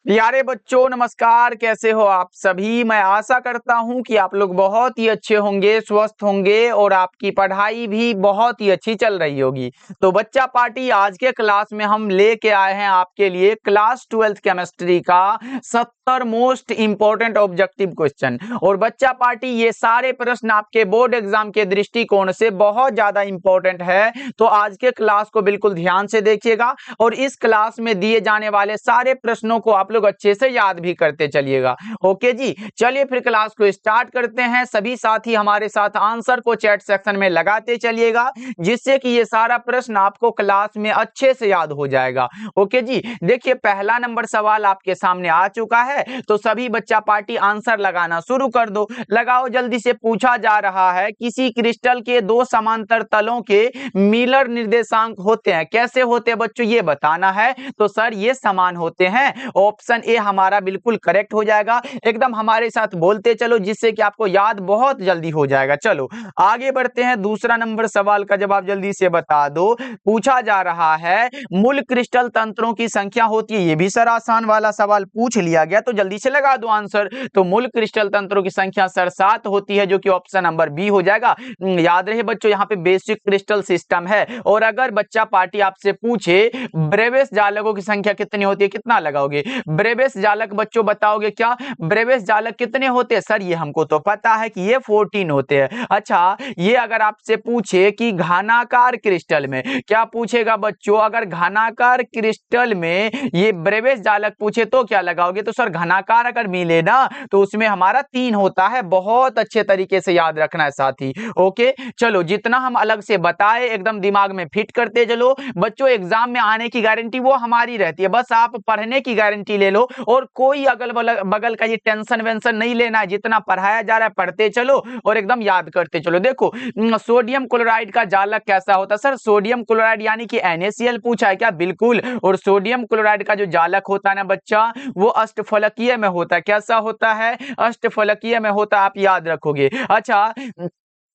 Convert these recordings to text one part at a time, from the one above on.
प्यारे बच्चों नमस्कार, कैसे हो आप सभी। मैं आशा करता हूं कि आप लोग बहुत ही अच्छे होंगे, स्वस्थ होंगे और आपकी पढ़ाई भी बहुत ही अच्छी चल रही होगी। तो बच्चा पार्टी आज के क्लास में हम लेके आए हैं आपके लिए क्लास 12th केमिस्ट्री का 70 मोस्ट इंपॉर्टेंट ऑब्जेक्टिव क्वेश्चन। और बच्चा पार्टी ये सारे प्रश्न आपके बोर्ड एग्जाम के दृष्टिकोण से बहुत ज्यादा इंपॉर्टेंट है, तो आज के क्लास को बिल्कुल ध्यान से देखिएगा और इस क्लास में दिए जाने वाले सारे प्रश्नों को आप लोग अच्छे से याद भी करते चलिएगा। ओके जी, चलिए फिर क्लास को स्टार्ट करते हैं। सभी साथी हमारे साथ आंसर को चैट सेक्शन में लगाते चलिएगा, जिससे कि ये सारा प्रश्न आपको क्लास में अच्छे से याद हो जाएगा। ओके जी, देखिए पहला नंबर सवाल आपके सामने आ चुका है, तो सभी बच्चा पार्टी आंसर लगाना शुरू कर दो। लगाओ जल्दी से। पूछा जा रहा है किसी क्रिस्टल के दो समांतर तलों के मिलर निर्देशांक होते हैं, कैसे होते हैं बच्चों ये बताना है। तो सर ये समान होते हैं। ऑप्शन ए हमारा बिल्कुल करेक्ट हो जाएगा। एकदम हमारे साथ बोलते चलो, जिससे कि आपको याद बहुत जल्दी हो जाएगा। चलो आगे बढ़ते हैं। दूसरा नंबर सवाल का जवाब जल्दी से बता दो। पूछा जा रहा है मूल क्रिस्टल तंत्रों की संख्या होती है, ये भी सर आसान वाला सवाल पूछ लिया गया, तो जल्दी से लगा दो आंसर। तो मूल क्रिस्टल तंत्रों की संख्या सर 7 होती है, जो कि ऑप्शन नंबर बी हो जाएगा। याद रहे बच्चों, यहाँ पे बेसिक क्रिस्टल सिस्टम है। और अगर बच्चा पार्टी आपसे पूछे ब्रेविस जालकों की संख्या कितनी होती है, कितना लगाओगे? ब्रेविस जालक बच्चों बताओगे क्या? ब्रेविस जालक कितने होते हैं सर? ये हमको तो पता है कि ये 14 होते हैं। अच्छा, ये अगर आपसे पूछे कि घनाकार क्रिस्टल में, क्या पूछेगा बच्चों? अगर घनाकार क्रिस्टल में ये ब्रेविस जालक पूछे तो क्या लगाओगे? तो सर घनाकार अगर मिले ना तो उसमें हमारा 3 होता है। बहुत अच्छे तरीके से याद रखना है साथी। ओके चलो, जितना हम अलग से बताए एकदम दिमाग में फिट करते चलो बच्चों। एग्जाम में आने की गारंटी वो हमारी रहती है, बस आप पढ़ने की गारंटी ले लो और कोई अगल बगल का ये टेंशन वेंशन नहीं लेना है। जितना पढ़ाया जा रहा है पढ़ते चलो और एकदम याद करते चलो। देखो सोडियम क्लोराइड का जालक कैसा होता है सर? सोडियम क्लोराइड यानी कि NaCl पूछा है क्या? बिल्कुल। और सोडियम क्लोराइड का जो जालक होता है ना बच्चा, वो अष्टफलकीय में होता है। कैसा होता है? अष्टफलकीय में होता है, आप याद रखोगे। अच्छा,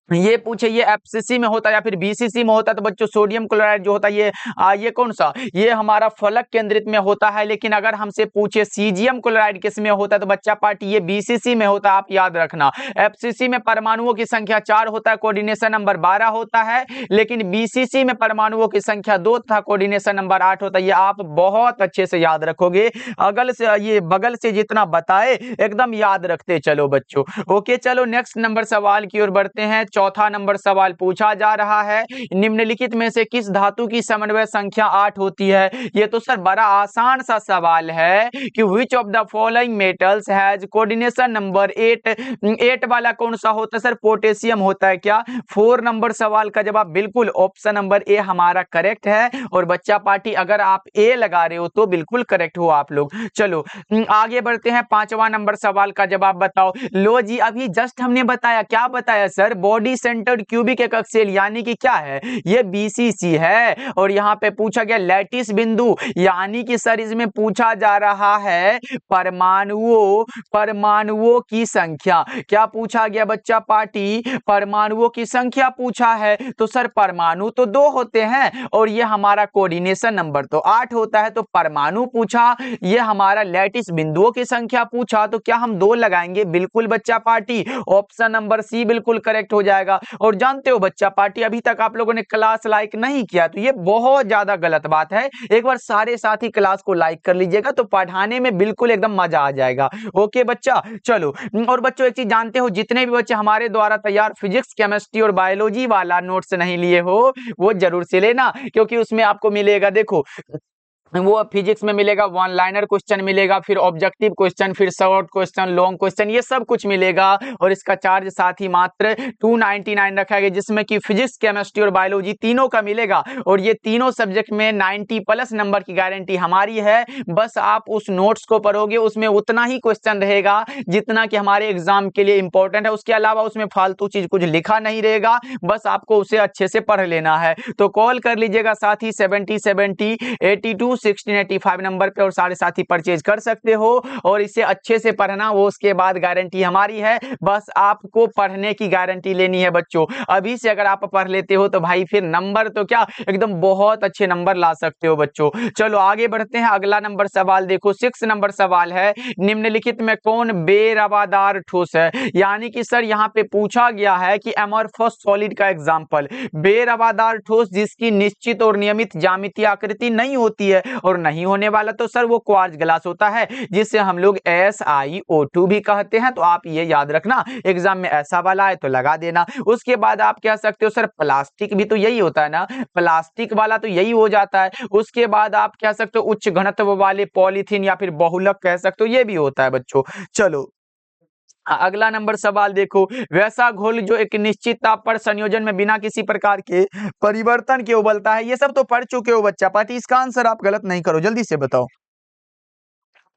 ये पूछे ये FCC में होता है या फिर BCC में होता है, तो बच्चों सोडियम क्लोराइड जो होता है ये कौन सा? ये हमारा फलक केंद्रित में होता है। लेकिन अगर हमसे पूछे सीजियम क्लोराइड किस में होता है, तो बच्चा पार्टी ये BCC में होता है, आप याद रखना। FCC में परमाणुओं की संख्या 4 होता है, कोऑर्डिनेशन नंबर 12 होता है। लेकिन BCC में परमाणुओं की संख्या 2 था, कोऑर्डिनेशन नंबर 8 होता है। ये आप बहुत अच्छे से याद रखोगे। अगल से ये बगल से जितना बताए एकदम याद रखते चलो बच्चों। ओके चलो नेक्स्ट नंबर सवाल की ओर बढ़ते हैं। चौथा नंबर सवाल पूछा जा रहा है निम्नलिखित में से किस धातु की समन्वय संख्या 8 होती है? ये तो सर बड़ा आसान सा सवाल है कि which of the following metals has coordination number 8 वाला कौन सा होता है सर? पोटेशियम होता है क्या? 4 नंबर सवाल का जवाब बिल्कुल ऑप्शन नंबर ए हमारा करेक्ट है। और बच्चा पार्टी अगर आप ए लगा रहे हो तो बिल्कुल करेक्ट हो आप लोग। चलो आगे बढ़ते हैं। 5वां नंबर सवाल का जवाब बताओ। लो जी, अभी जस्ट हमने बताया, क्या बताया sir? Body centered cubic excel यानी कि क्या है? ये BCC है। और यहाँ पे पूछा गया लैटिस बिंदु, यानी कि सर इसमें पूछा जा रहा है परमाणुओं की संख्या। क्या पूछा गया बच्चा पार्टी? परमाणुओं की संख्या पूछा है। तो सर परमाणु तो 2 होते हैं और ये हमारा कोऑर्डिनेशन नंबर तो 8 होता है। तो परमाणु पूछा, ये हमारा लैटिस बिंदुओं की संख्या पूछा, तो क्या हम 2 लगाएंगे? बिल्कुल बच्चा पार्टी ऑप्शन नंबर सी बिल्कुल करेक्ट हो जाएगा। और जानते हो बच्चा पार्टी, अभी तक आप लोगों ने क्लास लाइक नहीं किया तो ये बहुत ज्यादा गलत बात है। एक बार सारे साथी क्लास को लाइक कर लीजिएगा तो पढ़ाने में बिल्कुल एकदम मजा आ जाएगा। ओके बच्चा चलो। और बच्चों एक चीज जानते हो, जितने भी बच्चे हमारे द्वारा तैयार फिजिक्स केमिस्ट्री और बायोलॉजी वाला नोट्स नहीं लिए हो वो जरूर से लेना, क्योंकि उसमें आपको मिलेगा, देखो वो फिजिक्स में मिलेगा, 1 लाइनर क्वेश्चन मिलेगा, फिर ऑब्जेक्टिव क्वेश्चन, फिर शॉर्ट क्वेश्चन, लॉन्ग क्वेश्चन, ये सब कुछ मिलेगा। और इसका चार्ज साथ ही मात्र 299 रखा गया, जिसमें कि फिजिक्स केमिस्ट्री और बायोलॉजी तीनों का मिलेगा। और ये तीनों सब्जेक्ट में 90+ नंबर की गारंटी हमारी है। बस आप उस नोट्स को पढ़ोगे, उसमें उतना ही क्वेश्चन रहेगा जितना कि हमारे एग्जाम के लिए इंपॉर्टेंट है। उसके अलावा उसमें फालतू चीज कुछ लिखा नहीं रहेगा, बस आपको उसे अच्छे से पढ़ लेना है। तो कॉल कर लीजिएगा साथ ही 70 70 82 1685 नंबर पे और सारे साथी परचेज कर सकते हो और इसे अच्छे से पढ़ना, वो उसके बाद गारंटी हमारी है। बस आपको पढ़ने की गारंटी लेनी है बच्चों। अभी से अगर आप पढ़ लेते हो तो भाई फिर नंबर तो क्या एकदम बहुत अच्छे नंबर ला सकते हो बच्चों। चलो आगे बढ़ते हैं, अगला नंबर सवाल देखो 6 नंबर सवाल है, निम्नलिखित में कौन बेरवादार ठोस है। यानी कि सर यहाँ पे पूछा गया है कि एमॉर्फस सॉलिड का एग्जांपल बेरवादार ठोस जिसकी निश्चित और नियमित ज्यामितीय आकृति नहीं होती है, और नहीं होने वाला तो सर वो क्वार्ट्ज ग्लास होता है जिसे हम लोग SiO2 भी कहते हैं। तो आप ये याद रखना, एग्जाम में ऐसा वाला है तो लगा देना। उसके बाद आप कह सकते हो सर प्लास्टिक भी तो यही होता है ना, प्लास्टिक वाला तो यही हो जाता है। उसके बाद आप कह सकते हो उच्च घनत्व वाले पॉलीथीन या फिर बहुलक कह सकते हो, ये भी होता है बच्चों। चलो अगला नंबर सवाल देखो, वैसा घोल जो एक निश्चित ताप पर संयोजन में बिना किसी प्रकार के परिवर्तन के उबलता है। ये सब तो पढ़ चुके हो बच्चा, बट इसका आंसर आप गलत नहीं करो, जल्दी से बताओ।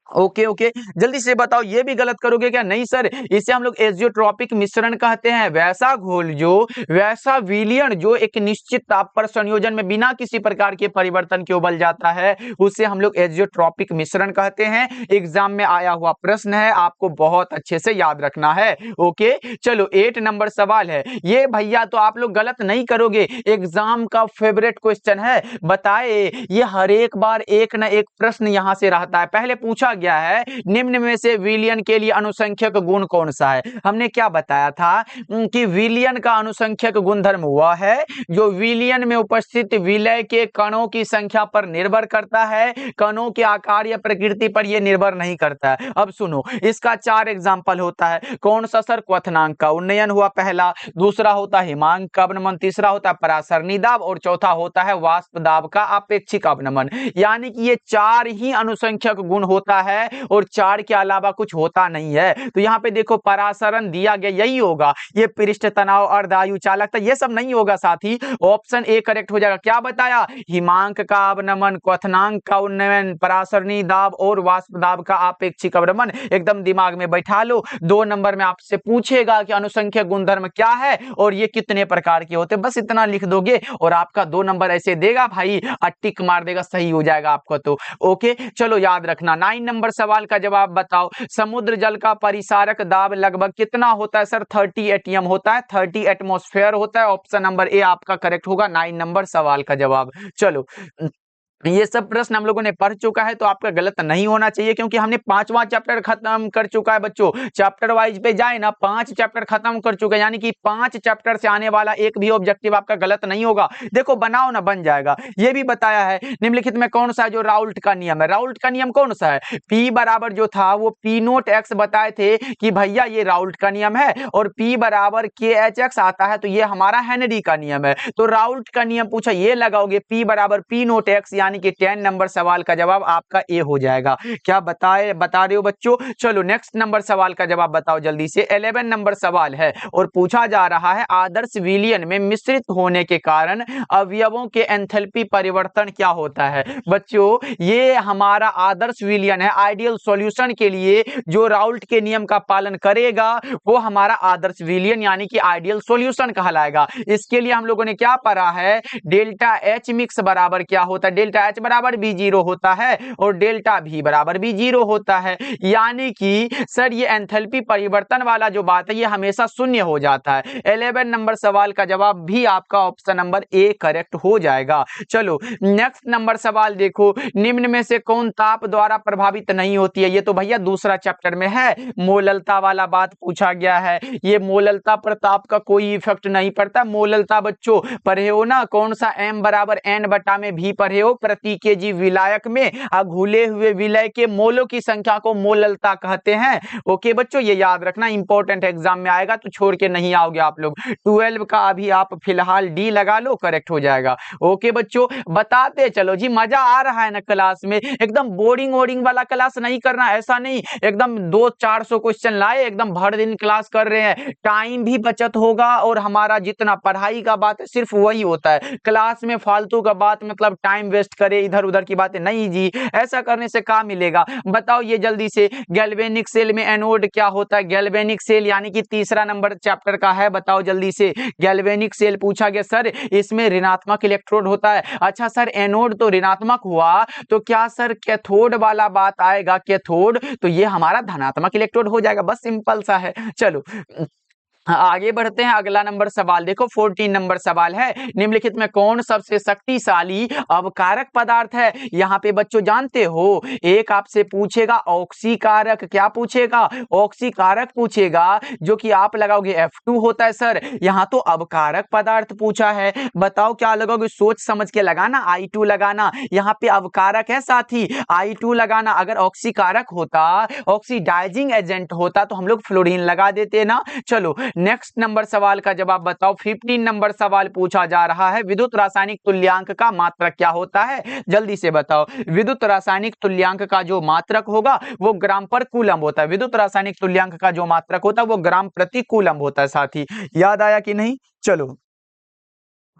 ओके ओके, जल्दी से बताओ, ये भी गलत करोगे क्या? नहीं सर, इसे हम लोग एजियोट्रॉपिक मिश्रण कहते हैं। वैसा घोल जो, वैसा विलयन जो एक निश्चित ताप पर संयोजन में बिना किसी प्रकार के परिवर्तन के उबल जाता है, उसे हम लोग एजियोट्रॉपिक मिश्रण कहते हैं। एग्जाम में आया हुआ प्रश्न है, आपको बहुत अच्छे से याद रखना है। ओके चलो 8 नंबर सवाल है, ये भैया तो आप लोग गलत नहीं करोगे, एग्जाम का फेवरेट क्वेश्चन है। बताए, ये हर एक बार एक ना एक प्रश्न यहां से रहता है। पहले पूछा गया है निम्न में से विलयन के लिए अनुसंख्यक गुण कौन सा है। हमने क्या बताया था कि विलयन का अनुसंख्यक गुणधर्म वह है जो विलयन में उपस्थित विलय के कणों की संख्या पर निर्भर करता है, कणों के आकार या प्रकृति पर यह निर्भर नहीं करता है। अब सुनो, इसका 4 एग्जाम्पल होता है। कौन सा सर? क्वथनांक का उन्नयन हुआ पहला, दूसरा होता है हिमांक का अवनमन, तीसरा होता है परासरणी दाब और चौथा होता है वाष्प दाब का अपेक्षिक अवनमन। यानी कि ये 4 ही अनुसंख्यक गुण होता है और 4 के अलावा कुछ होता नहीं है। तो यहाँ पे देखो परासरण दिया गया, यही होगा। ये पृष्ठ तनाव, अर्धायु चालकता, ये सब नहीं होगा साथी। ऑप्शन ए करेक्ट हो जाएगा। क्या बताया? हिमांक का अवनमन, क्वथनांक का उन्नयन, परासरणी दाब और वाष्प दाब का अपेक्षिक अवनमन। एकदम दिमाग में बैठा लो। 2 नंबर में आपसे पूछेगा कि अनुसंख्यक गुणधर्म क्या है और ये कितने प्रकार के होते हैं, बस इतना लिख दोगे और आपका 2 नंबर ऐसे देगा भाई, टिक मार देगा, सही हो जाएगा आपका। तो ओके चलो याद रखना। 9 नंबर सवाल का जवाब बताओ, समुद्र जल का परिसारक दाब लगभग कितना होता है सर? 30 एटीएम होता है, 30 एटमॉस्फेयर होता है। ऑप्शन नंबर ए आपका करेक्ट होगा 9 नंबर सवाल का जवाब। चलो ये सब प्रश्न हम लोगों ने पढ़ चुका है, तो आपका गलत नहीं होना चाहिए क्योंकि हमने 5वां चैप्टर खत्म कर चुका है बच्चों। चैप्टर वाइज पे जाए ना, 5 चैप्टर खत्म कर चुके हैं, यानी कि 5 चैप्टर से आने वाला एक भी ऑब्जेक्टिव आपका गलत नहीं होगा। देखो बनाओ ना, बन जाएगा। ये भी बताया है निम्नलिखित में कौन सा है जो राउल्ट का नियम है। राउल्ट का नियम कौन सा है? P बराबर जो था वो P नोट एक्स बताए थे कि भैया ये राउल्ट का नियम है, और P बराबर KH आता है तो ये हमारा हेनरी का नियम है। तो राउल्ट का नियम पूछा, ये लगाओगे P बराबर P नोट एक्स, यानी कि 10 नंबर सवाल का जवाब आपका ए हो जाएगा। क्या बता रहे हो बच्चों? चलो नेक्स्ट नंबर सवाल का जवाब बताओ जल्दी से। 11 नंबर सवाल है और पूछा जा रहा है आदर्श विलयन में मिश्रित होने के कारण अवयवों के एंथैल्पी परिवर्तन क्या होता है। बच्चों ये हमारा आदर्श विलयन है, आइडियल सॉल्यूशन के लिए जो राउल्ट के नियम का पालन करेगा वो हमारा आदर्श विलयन यानी कि आइडियल सॉल्यूशन कहलाएगा। इसके लिए हम लोगों ने क्या पढ़ा है, डेल्टा एच मिक्स बराबर क्या होता है? डेल्टा एच बराबर बी 0 होता है और डेल्टा भी बराबर भी 0 होता है। यानी कि सर ये एंथैल्पी परिवर्तन वाला जो बात है ये हमेशा शून्य हो जाता है। 11 नंबर सवाल का जवाब भी आपका ऑप्शन नंबर ए करेक्ट हो जाएगा। चलो नेक्स्ट नंबर सवाल देखो, निम्न में से कौन ताप द्वारा प्रभावित नहीं होती है। ये तो भैया दूसरा चैप्टर में है, मोललता वाला बात पूछा गया है। ये मोललता पर ताप का कोई इफेक्ट नहीं पड़ता। मोललता बच्चों पढ़े हो ना, कौन सा m बराबर n बटा में भी पढ़े हो, प्रति केजी विलायक में घुले हुए विलय के मोलों की संख्या को मोललता कहते हैं। ओके बच्चों ये याद रखना, इंपॉर्टेंट एग्जाम में आएगा तो छोड़ के नहीं आओगे आप लोग। 12 का अभी आप फिलहाल डी लगा लो, करेक्ट हो जाएगा। ओके बच्चों बताते चलो जी, मजा आ रहा है ना क्लास में? एकदम बोरिंग वोरिंग वाला क्लास नहीं करना, ऐसा नहीं एकदम 200-400 क्वेश्चन लाए, एकदम भर दिन क्लास कर रहे हैं, टाइम भी बचत होगा और हमारा जितना पढ़ाई का बात है सिर्फ वही होता है। क्लास में फालतू का बात मतलब टाइम वेस्ट करे, इधर उधर की बातें नहीं जी, ऐसा करने से क्या मिलेगा बताओ ये जल्दी से। गैल्वेनिक सेल में एनोड क्या होता है, गैल्वेनिक सेल यानी कि तीसरा नंबर चैप्टर का है, बताओ जल्दी से। गैल्वेनिक सेल पूछा गया सर, इसमें ऋणात्मक इलेक्ट्रोड होता है। अच्छा सर एनोड तो ऋणात्मक हुआ, तो क्या सर कैथोड वाला बात आएगा, कैथोड तो ये हमारा धनात्मक इलेक्ट्रोड हो जाएगा, बस सिंपल सा है। चलो आगे बढ़ते हैं, अगला नंबर सवाल देखो 14 नंबर सवाल है, निम्नलिखित में कौन सबसे शक्तिशाली अवकारक पदार्थ है। यहाँ पे बच्चों जानते हो एक आपसे पूछेगा ऑक्सीकारक, क्या पूछेगा ऑक्सीकारक पूछेगा, जो कि आप लगाओगे F2 होता है सर। यहाँ तो अवकारक पदार्थ पूछा है, बताओ क्या लगाओगे, सोच समझ के लगाना, I2 लगाना। यहाँ पे अवकारक है साथी, I2 लगाना। अगर ऑक्सीकारक होता, ऑक्सीडाइजिंग एजेंट होता तो हम लोग फ्लोरीन लगा देते ना। चलो नेक्स्ट नंबर सवाल का जवाब बताओ। 15 नंबर सवाल पूछा जा रहा है, विद्युत रासायनिक तुल्यांक का मात्रक क्या होता है, जल्दी से बताओ। विद्युत रासायनिक तुल्यांक का जो मात्रक होगा वो ग्राम पर कूलम होता है, विद्युत रासायनिक तुल्यांक का जो मात्रक होता है वो ग्राम प्रति कूलम होता है साथी, याद आया कि नहीं। चलो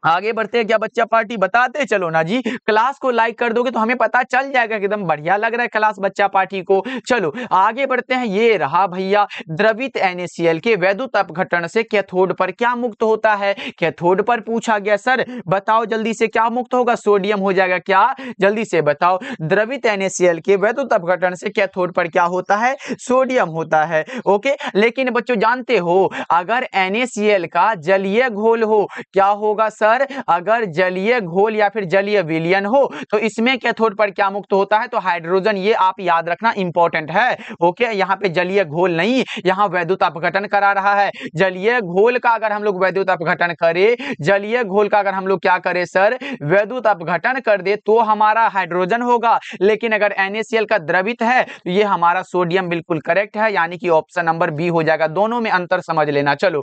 आगे बढ़ते हैं, क्या बच्चा पार्टी बताते चलो ना जी। क्लास को लाइक कर दोगे तो हमें पता चल जाएगा कि एकदम बढ़िया लग रहा है क्लास बच्चा पार्टी को। चलो आगे बढ़ते हैं, ये रहा भैया द्रवित NaCl के वैद्युत अपघटन से कैथोड पर क्या मुक्त होता है। कैथोड पर पूछा गया सर, बताओ जल्दी से क्या मुक्त होगा, सोडियम हो जाएगा क्या, जल्दी से बताओ। द्रवित NaCl के वैद्युत अपघटन से कैथोड पर क्या होता है, सोडियम होता है। ओके, लेकिन बच्चों जानते हो अगर NaCl का जलीय घोल हो, क्या होगा सर, अगर जलीय घोल या फिर जलीय विलयन हो तो इसमें कैथोड पर क्या मुक्त होता है, तो हाइड्रोजन, ये आप याद रखना इंपॉर्टेंट है। ओके, यहाँ पे जलीय घोल नहीं, यहाँ वैद्युत अपघटन करा रहा है। जलीय घोल का अगर हम लोग वैद्युत अपघटन करें, जलीय घोल का अगर हम लोग क्या करें सर, वैद्युत अपघटन कर दे तो हमारा हाइड्रोजन होगा, लेकिन अगर NaCl का द्रवित है तो ये हमारा सोडियम बिल्कुल करेक्ट है, यानी कि ऑप्शन नंबर बी हो जाएगा। दोनों में अंतर समझ लेना। चलो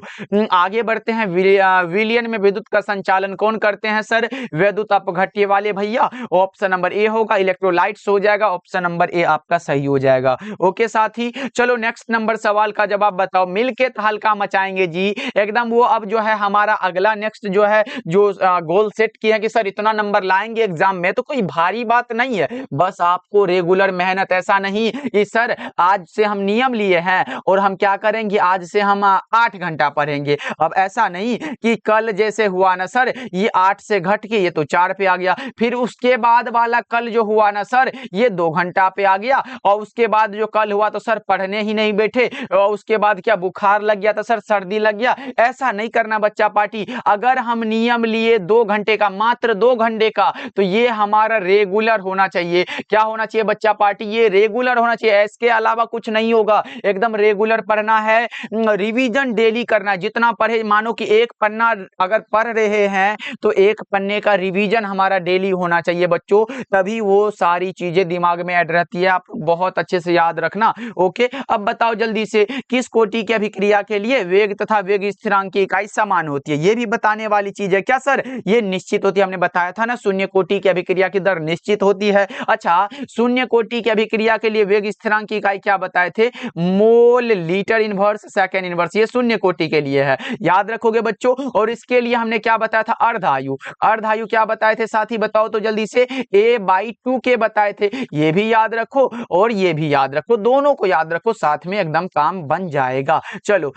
आगे बढ़ते हैं, विलयन में विद्युत का संचालन कौन करते हैं सर, वैद्युत अपघट्य वाले भैया, ऑप्शन नंबर ए होगा, इलेक्ट्रोलाइट्स हो जाएगा, ऑप्शन नंबर ए आपका सही हो जाएगा। ओके साथी, चलो नेक्स्ट नंबर सवाल का जवाब बताओ। मिलके हल्का मचाएंगे जी एकदम, वो अब जो है हमारा अगला नेक्स्ट जो है जो गोल सेट किया कि सर इतना नंबर लाएंगे एग्जाम में, तो कोई भारी बात नहीं है, बस आपको रेगुलर मेहनत, ऐसा नहीं कि सर आज से हम नियम लिए हैं और हम क्या करेंगे, आज से हम 8 घंटा पढ़ेंगे। अब ऐसा नहीं कि कल जैसे हुआ ना सर, ये 8 से घट के ये तो 4 पे आ गया, फिर उसके बाद वाला कल जो हुआ ना सर, ये 2 घंटा पे आ गया, और उसके बाद जो कल हुआ तो सर पढ़ने ही नहीं बैठे, और उसके बाद क्या बुखार लग गया तो सर सर्दी लग गया। ऐसा नहीं करना बच्चा पार्टी, अगर हम नियम लिए 2 घंटे का, मात्र 2 घंटे का, तो ये हमारा रेगुलर होना चाहिए। क्या होना चाहिए बच्चा पार्टी, ये रेगुलर होना चाहिए, इसके अलावा कुछ नहीं होगा, एकदम रेगुलर पढ़ना है। रिवीजन डेली करना, जितना पढ़े, मानो कि एक पन्ना अगर पढ़ रहे हैं तो एक पन्ने का रिवीजन हमारा डेली होना चाहिए बच्चों, तभी वो सारी चीजें दिमाग में ऐड रहती है, आप बहुत अच्छे से याद रखना। ओके, अब बताओ जल्दी से, किस कोटि की अभिक्रिया के लिए वेग तथा वेग स्थिरांक की इकाई समान होती है, ये भी बताने वाली चीज है क्या सर, ये निश्चित होती है, हमने बताया था ना शून्य कोटि की अभिक्रिया की दर निश्चित होती है। अच्छा, शून्य कोटि की अभिक्रिया के लिए वेग स्थिरांक की इकाई क्या बताए थे, mole litre inverse second inverse, ये शून्य कोटि के लिए है, याद रखोगे बच्चों। और इसके लिए हमने क्या बताया था, अर्धायु, अर्धायु क्या बताए थे साथी, बताओ तो जल्दी से, a/2 के बताए थे, ये भी याद रखो और ये भी याद रखो, दोनों को याद रखो साथ में, एकदम काम बन जाएगा। चलो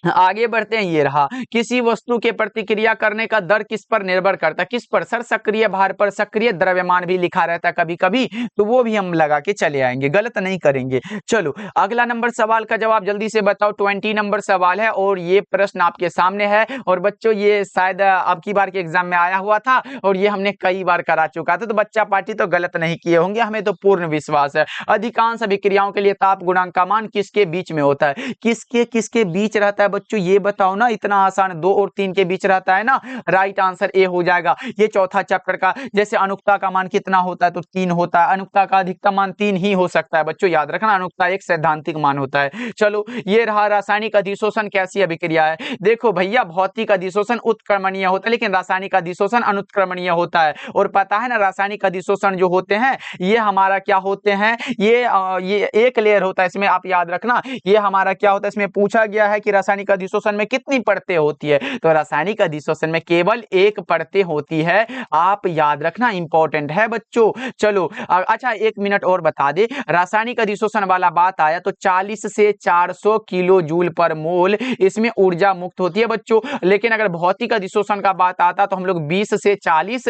आगे बढ़ते हैं, ये रहा, किसी वस्तु के प्रतिक्रिया करने का दर किस पर निर्भर करता है, किस पर सर, सक्रिय भार पर, सक्रिय द्रव्यमान भी लिखा रहता है कभी कभी, तो वो भी हम लगा के चले आएंगे, गलत नहीं करेंगे। चलो अगला नंबर सवाल का जवाब जल्दी से बताओ। 20 नंबर सवाल है और ये प्रश्न आपके सामने है, और बच्चों ये शायद अब की बार के एग्जाम में आया हुआ था और ये हमने कई बार करा चुका था, तो बच्चा पार्टी तो गलत नहीं किए होंगे, हमें तो पूर्ण विश्वास है। अधिकांश अभिक्रियाओं के लिए ताप गुणांक का मान किसके बीच में होता है, किसके किसके बीच रहता है बच्चों, ये बताओ ना, इतना आसान, 2 और 3 के बीच रहता है ना, राइट आंसर ए हो जाएगा। ये चौथा चैप्टर का, जैसे अनुक्ता का मान कितना होता है, तो 3 होता है, अनुक्ता का अधिकतम मान 3 ही हो सकता है बच्चों, याद रखना, अनुक्ता एक सैद्धांतिक मान होता है। चलो ये रहा, रासायनिक अधिशोषण कैसी अभिक्रिया है, देखो भैया भौतिक अधिशोषण उत्क्रमणीय होता है, लेकिन रासायनिक अधिशोषण अनुत्क्रमणीय होता है। और पता है ना, रासायनिक अधिशोषण जो होते हैं ये हमारा क्या होते हैं, ये एक लेयर होता है, इसमें आप याद रखना, ये हमारा क्या होता है, इसमें पूछा गया है कि रासायनिक रासायनिक अधिशोषण में कितनी परतें होती है? तो रासायनिक अधिशोषण में केवल एक परतें होती है, आप याद रखना, इंपॉर्टेंट है बच्चों। चलो अच्छा 1 मिनट और बता दे, रासायनिक अधिशोषण वाला बात आया तो 40 से 400 किलो जूल पर मोल इसमें ऊर्जा मुक्त होती है बच्चों। लेकिन अगर भौतिक अधिशोषण का बात आता तो हम लोग 20 से 40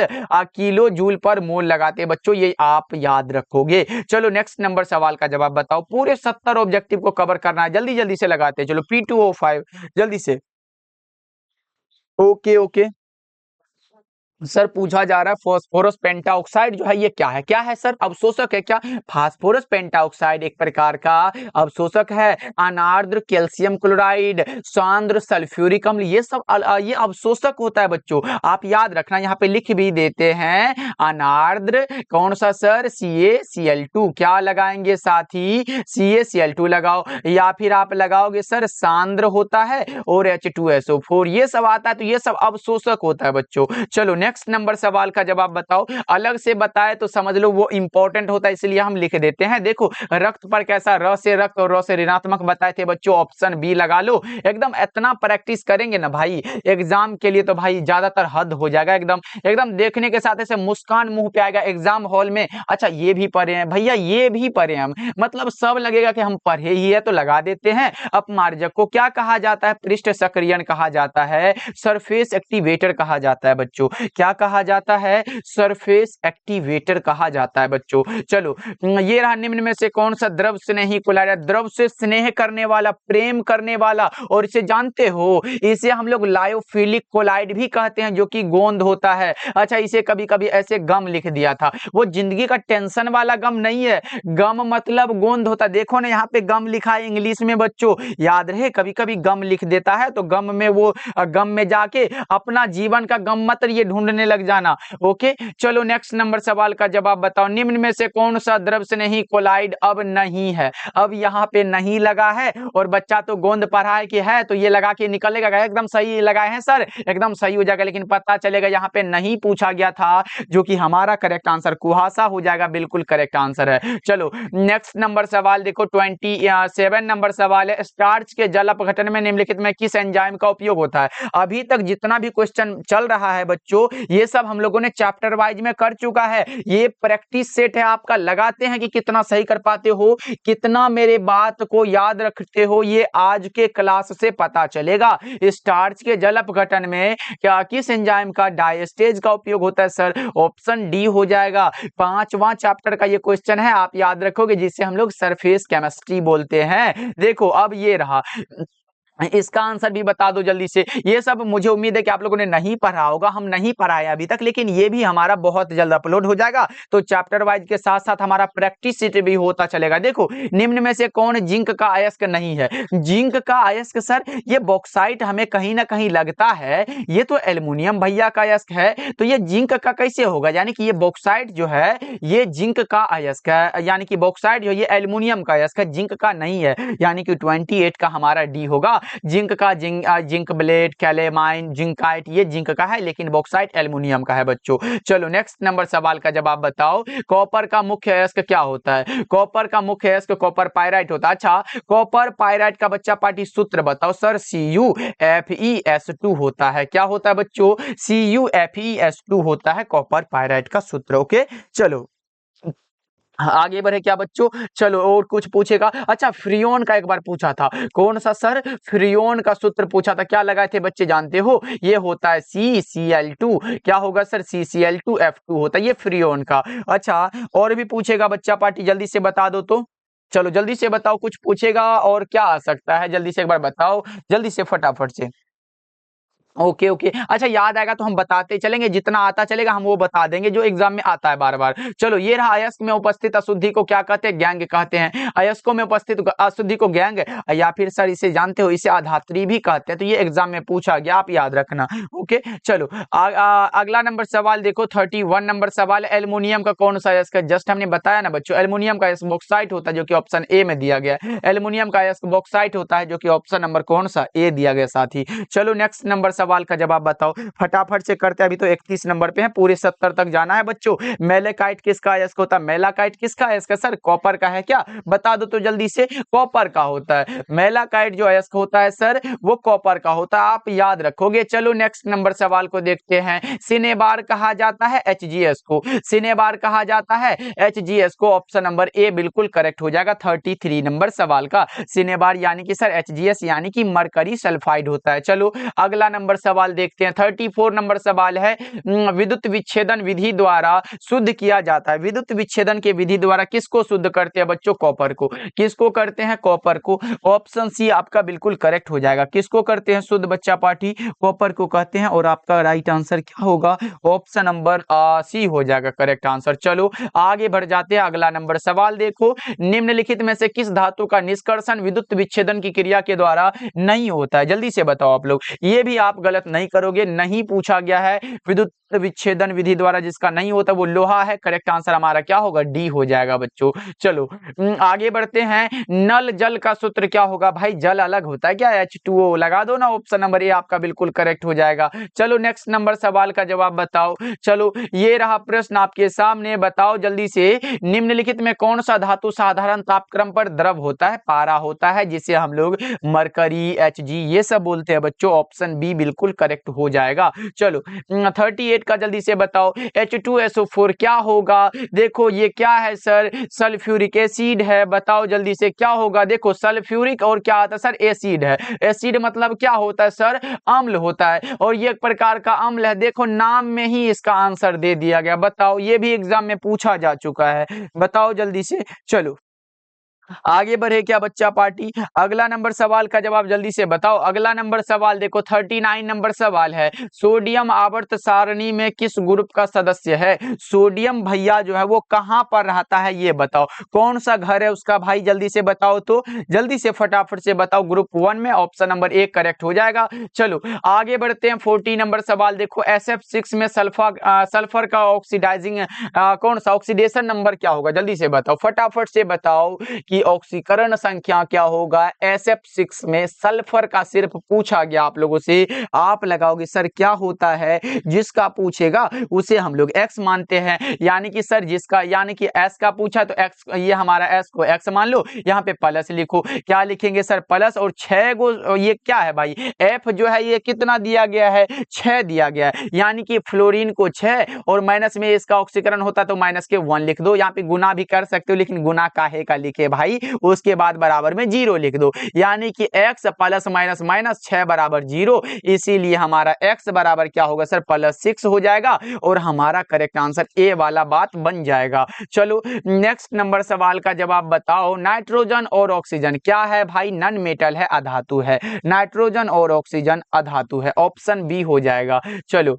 किलो जूल पर मोल लगाते हैं बच्चों, ये आप याद रखोगे। चलो नेक्स्ट नंबर सवाल का जवाब बताओ। पूरे 70 ऑब्जेक्टिव को कवर करना है, जल्दी जल्दी से लगाते हैं। चलो P2O5 जल्दी से। ओके ओके सर, पूछा जा रहा है फास्फोरस पेंटाऑक्साइड जो है ये क्या है? क्या है सर? अवशोषक है क्या? फास्फोरस पेंटाऑक्साइड एक प्रकार का अवशोषक है। अनार्द्र कैल्शियम क्लोराइड, सांद्र सल्फ्यूरिक अम्ल, ये सब ये अवशोषक होता है बच्चों, आप याद रखना। यहाँ पे लिख भी देते हैं अनार्द्र, कौन सा सर? CaCl2। क्या लगाएंगे साथी? CaCl2 लगाओ, या फिर आप लगाओगे सर सांद्र होता है और H2SO4, ये सब आता है, तो ये सब अवशोषक होता है बच्चों। चलो नेक्स्ट नंबर सवाल का जवाब बताओ। अलग से बताए तो समझ लो वो इंपॉर्टेंट होता है, इसलिए हम लिख देते हैं। देखो रक्त पर कैसा, र से रक्त और र से ऋणात्मक बताए थे बच्चों, ऑप्शन बी लगा लो। एकदम इतना प्रैक्टिस करेंगे ना भाई एग्जाम के लिए तो भाई ज्यादातर हद हो जाएगा, एकदम एकदम देखने के साथ ऐसे मुस्कान मुंह पे आएगा एग्जाम हॉल में। अच्छा ये भी पढ़े हैं भैया, ये भी पढ़े हम, मतलब सब लगेगा कि हम पढ़े ही है, तो लगा देते हैं। अपमार्जक को क्या कहा जाता है? पृष्ठ सक्रियण कहा जाता है, सरफेस एक्टिवेटर कहा जाता है बच्चों। क्या कहा जाता है? सरफेस एक्टिवेटर कहा जाता है बच्चों। चलो ये रहा, निम्न में से कौन सा द्रव स्नेही कोलाइड? द्रव से स्नेह करने वाला, प्रेम करने वाला, और इसे जानते हो, इसे हम लोग लायोफिलिक कोलाइड भी कहते हैं, जो कि गोंद होता है। अच्छा इसे कभी कभी ऐसे गम लिख दिया था, वो जिंदगी का टेंशन वाला गम नहीं है, गम मतलब गोंद होता है। देखो ना यहाँ पे गम लिखा है इंग्लिश में बच्चों, याद रहे, कभी कभी गम लिख देता है तो गम में वो गम में जाके अपना जीवन का गम मत ये ढूंढने लग जाना। ओके चलो नेक्स्ट नंबर सवाल का जवाब बताओ। निम्न में से कौन सा द्रव स्नेही कोलाइड अब नहीं है? अब यहाँ पे नहीं लगा है, और बच्चा तो गोंद पढ़ा है कि है, तो ये लगा के निकलेगा। एकदम सही लगाए हैं सर, एकदम सही हो जाएगा, लेकिन पता चलेगा यहाँ पे नहीं पूछा गया था, जो कि हमारा करेक्ट आंसर कुहासा हो जाएगा, बिल्कुल करेक्ट आंसर है। चलो नेक्स्ट नंबर सवाल देखो, 27 नंबर सवाल है। स्टार्च के जल अपघटन में निम्नलिखित में किस एंजाइम का उपयोग होता है? अभी तक जितना भी क्वेश्चन चल रहा है बच्चों, ये सब हम लोगों ने चैप्टर वाइज में कर चुका है। ये प्रैक्टिस सेट है आपका, लगाते हैं कि कितना सही कर पाते हो, कितना मेरे बात को याद रखते हो, ये आज के क्लास से पता चलेगा। स्टार्च के जल अपघटन में क्या किस एंजाइम का, डायस्टेज का उपयोग होता है सर? ऑप्शन डी हो जाएगा। 5वां चैप्टर का ये क्वेश्चन है, आप याद रखोगे, जिसे हम लोग सरफेस केमिस्ट्री बोलते हैं। देखो अब ये रहा, इसका आंसर भी बता दो जल्दी से। ये सब मुझे उम्मीद है कि आप लोगों ने नहीं पढ़ा होगा, हम नहीं पढ़ाए अभी तक, लेकिन ये भी हमारा बहुत जल्द अपलोड हो जाएगा, तो चैप्टर वाइज के साथ साथ हमारा प्रैक्टिस सेट भी होता चलेगा। देखो निम्न में से कौन जिंक का अयस्क नहीं है? जिंक का अयस्क सर, ये बॉक्साइट हमें कहीं ना कहीं लगता है, ये तो एल्युमिनियम भैया का अयस्क है, तो ये जिंक का कैसे होगा? यानी कि ये बॉक्साइट जो है ये जिंक का अयस्क है, यानी कि बॉक्साइट जो ये एल्युमिनियम का अयस्क है, जिंक का नहीं है, यानी कि 28 का हमारा डी होगा। जिंक का जिंक ब्लेड, कैलेमाइन, जिंकाइट, ये जिंक का है, लेकिन बॉक्साइट एल्युमिनियम का है बच्चों। चलो नेक्स्ट नंबर सवाल का जवाब बताओ। कॉपर का मुख्य अयस्क क्या होता है? कॉपर का मुख्य अयस्क कॉपर पाइराइट होता है। अच्छा कॉपर पाइराइट का बच्चा पार्टी सूत्र बताओ सर। CuFeS2 होता है। क्या होता है बच्चों? CuFeS2 होता है कॉपर पाइराइट का सूत्र। ओके चलो आगे बढ़े क्या बच्चों? चलो और कुछ पूछेगा? अच्छा फ्रियोन का एक बार पूछा था, कौन सा सर? फ्रियोन का सूत्र पूछा था, क्या लगाए थे बच्चे जानते हो? ये होता है CCl2। क्या होगा सर? CCl2F2 होता है ये फ्रियोन का। अच्छा और भी पूछेगा बच्चा पार्टी, जल्दी से बता दो तो। चलो जल्दी से बताओ, कुछ पूछेगा और क्या आ सकता है, जल्दी से एक बार बताओ, जल्दी से फटाफट से। ओके ओके अच्छा याद आएगा तो हम बताते चलेंगे, जितना आता चलेगा हम वो बता देंगे, जो एग्जाम में आता है बार बार। चलो ये रहा, अयस्क में उपस्थित अशुद्धि को क्या कहते हैं? गैंग कहते हैं। अयस्कों में उपस्थित अशुद्धि को गैंग, या फिर सर इसे जानते हो, इसे आधात्री भी कहते हैं, तो ये एग्जाम में पूछा गया, आप याद रखना। ओके चलो अगला नंबर सवाल देखो, 31 नंबर सवाल। एल्युमिनियम का कौन सा अयस्क है? जस्ट हमने बताया ना बच्चों, एल्युमिनियम का अयस्क बॉक्साइट होता है, जो कि ऑप्शन ए में दिया गया। एल्युमिनियम का अयस्क बॉक्साइट होता है, जो कि ऑप्शन नंबर कौन सा? ए दिया गया साथी। चलो नेक्स्ट नंबर सवाल का जवाब बताओ, फटाफट से करते हैं, अभी तो 31 नंबर पे है, पूरे 70 तक जाना है बच्चों। मेलेकाइट किसका अयस्क होता है? मेलाकाइट किसका अयस्क है सर? कॉपर का है क्या? बता दो तो जल्दी से। कॉपर का होता है मेलाकाइट, जो अयस्क होता है सर वो कॉपर का होता है, आप याद रखोगे। चलो नेक्स्ट नंबर सवाल को देखते हैं। सिनेबार कहा जाता है HGS को, सिनेबार कहा जाता है HGS को, ऑप्शन नंबर ए बिल्कुल करेक्ट हो जाएगा 33 नंबर सवाल का। सिनेबार यानी कि सर HGS यानी कि मरकरी सल्फाइड होता है। चलो अगला नंबर सवाल देखते हैं। 34 नंबर सवाल है, विद्युत विच्छेदन विधि द्वारा शुद्ध किया जाता है। विद्युत विच्छेदन के विधि द्वारा किसको शुद्ध करते हैं बच्चों? कॉपर को। किसको करते हैं? कॉपर को। ऑप्शन सी आपका बिल्कुल करेक्ट हो जाएगा। किसको करते हैं शुद्ध बच्चा पार्टी? कॉपर को कहते हैं, और आपका राइट आंसर क्या होगा? ऑप्शन नंबर सी हो जाएगा करेक्ट आंसर। चलो आगे बढ़ जाते हैं। अगला नंबर सवाल देखो, निम्नलिखित में से किस धातु का निष्कर्षण विद्युत विच्छेदन की क्रिया के द्वारा नहीं होता है? जल्दी से बताओ आप लोग, ये भी आप गलत नहीं करोगे, नहीं पूछा गया है। विद्युत विच्छेदन विधि द्वारा जिसका नहीं होता वो लोहा है। करेक्ट आंसर हमारा क्या होगा? डी हो जाएगा बच्चों। चलो आगे बढ़ते हैं। नल जल का सूत्र क्या होगा? भाई जल अलग होता है क्या? H2O लगा दो ना, ऑप्शन नंबर ए आपका बिल्कुल करेक्ट हो जाएगा। चलो नेक्स्ट नंबर सवाल का जवाब बताओ। चलो ये रहा प्रश्न आपके सामने, बताओ जल्दी से, निम्नलिखित में कौन सा धातु साधारण तापक्रम पर द्रव होता है? पारा होता है, जिसे हम लोग मरकरी, Hg ये सब बोलते हैं बच्चों। ऑप्शन बी बिल्कुल करेक्ट हो जाएगा। चलो 38 का जल्दी से बताओ। H2SO4 क्या होगा? देखो ये क्या है सर? सल्फ्यूरिक एसिड है। बताओ जल्दी से क्या होगा? देखो सल्फ्यूरिक और क्या आता है सर? एसिड है। एसिड मतलब क्या होता है सर? अम्ल होता है, और ये एक प्रकार का अम्ल है। देखो नाम में ही इसका आंसर दे दिया गया। बताओ, ये भी एग्जाम में पूछा जा चुका है, बताओ जल्दी से। चलो आगे बढ़े क्या बच्चा पार्टी? अगला नंबर सवाल का जवाब जल्दी से बताओ। अगला नंबर सवाल देखो, 39 नंबर सवाल है, सोडियम आवर्त सारणी में किस ग्रुप का सदस्य है? सोडियम भैया जो है वो कहां पर रहता है ये बताओ। कौन सा घर है उसका भाई? जल्दी से बताओ तो, जल्दी से फटाफट से बताओ। ग्रुप 1 में, ऑप्शन नंबर 1 करेक्ट हो जाएगा। चलो आगे बढ़ते हैं। 40 नंबर सवाल देखो, SF6 में सल्फर का ऑक्सीडाइजिंग कौन सा ऑक्सीडेशन नंबर क्या होगा? जल्दी से बताओ, फटाफट से बताओ कि ऑक्सीकरण संख्या क्या होगा? SF6 में सल्फर का सिर्फ पूछा गया आप लोगों से, आप लगाओगे सर क्या होता है? जिसका पूछेगा उसे हम लोग X मानते हैं, यानी कि सर जिसका, यानी कि S का पूछा तो X, ये हमारा S को X मान लो, यहाँ पे प्लस लिखो। क्या लिखेंगे सर? प्लस, और 6 गो ये क्या है भाई? F जो है ये कितना दिया गया है? 6 दिया गया है, यानी कि फ्लोरीन को 6 और माइनस में इसका ऑक्सीकरण होता तो माइनस के 1 लिख दो। यहाँ पे गुना भी कर सकते हो, लेकिन गुना काहे का लिखे भाई? उसके बाद बराबर में 0 लिख दो, यानी कि x प्लस माइनस माइनस 6 बराबर 0, इसीलिए हमारा x बराबर क्या होगा सर? +6 हो जाएगा, और हमारा करेक्ट आंसर ए वाला बात बन जाएगा। चलो नेक्स्ट नंबर सवाल का जवाब बताओ। नाइट्रोजन और ऑक्सीजन क्या है भाई? नन मेटल है, अधातु है। नाइट्रोजन और ऑक्सीजन अधातु है, ऑप्शन बी हो जाएगा। चलो